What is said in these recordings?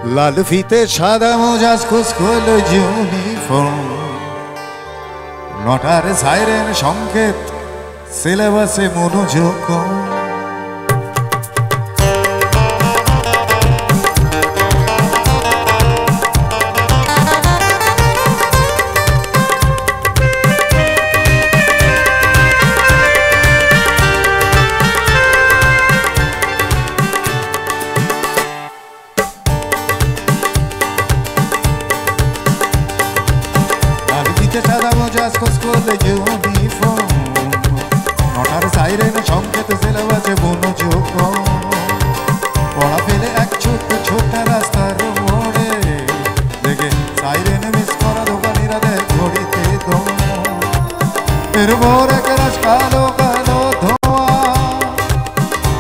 লাল ফিতে সাদা মোজা স্কুল ইউনিফর্ম, নটার সাইরেন সংকেত, সিলেবাসে মনোযোগ। সাদা মোজা স্কুল ইউনিফর্ম, নটার সাইরেন সংকেত, সিলেবাসে মনোযোগ। পড়া ফেলে এক ছোট্ট রাস্তার মোড়ে, দেখে সাইরেন মিস করা দোকানিরা দেয় ঘড়িতে দম। এরপর এক রাশ কালো কালো ধোঁয়া,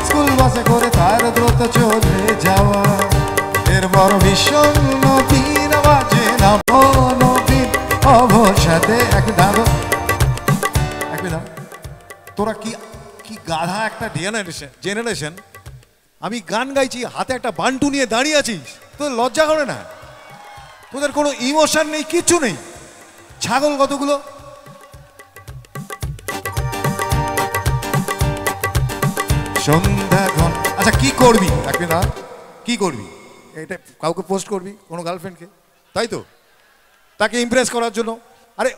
স্কুল বাসে করে তার দ্রুত চলে যাওয়া। এরপর বিষণ্ণ দিন বাজে না মনোবিন অবসাদে এক দাম। তোরা কি কি গাধা একটা জেনারেশন। আমি গান গাইছি, হাতে একটা বান্টু নিয়ে দাঁড়িয়ে আছিস, তোদের লজ্জা করে না? তোদের কোনো ইমোশন নেই, কিচ্ছু নেই, ছাগল কতগুলো। সন্ধ্যাক্ষণ, আচ্ছা কি করবি একদিন, কি করবি? এটা কাউকে পোস্ট করবি, কোনো গার্লফ্রেন্ডকে, তাই তো? তাকে ইমপ্রেস করার জন্য। আরে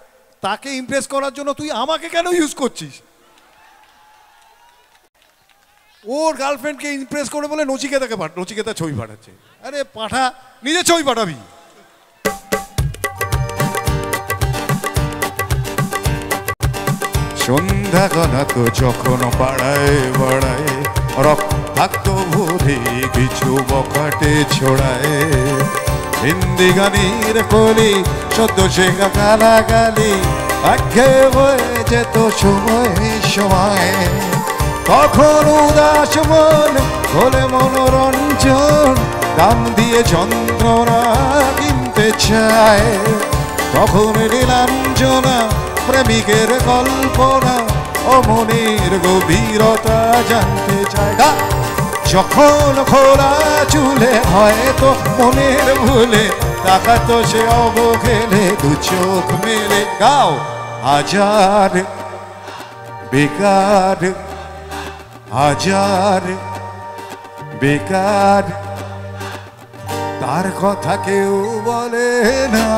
তাকে ইমপ্রেস করার জন্য তুই আমাকে কেন ইউজ করছিস? ওর গার্লফ্রেন্ডকে ইমপ্রেস করে বলে নচিকেতা ছবি পাঠাচ্ছে। আরে পাঠা, নিজে ছবি পাঠাবি। সন্ধ্যা গণাত যখন বাড়ায় বাড়ায়, রক্তাক্ত ভরে কিছু বখাটে ছড়ায়। হিন্দি গানের কলি সদ্য শেখা গালাগালি, আগে হয়ে যেত সময় সময়। তখন উদাস মন হলে মনোরঞ্জন, দাম দিয়ে যন্ত্রণা কিনতে চায়। তখন নীলাঞ্জনা প্রেমিকের কল্পনা, ও মনের গভীরতা জানতে চায়। যখন খোলা চুলে হয়তো মনের ভুলে, তাকাতো সে অবহেলে দু চোখ মেলে। গাও হাজার বেকার, হাজার বেকার, তার কথা কেউ বলে না।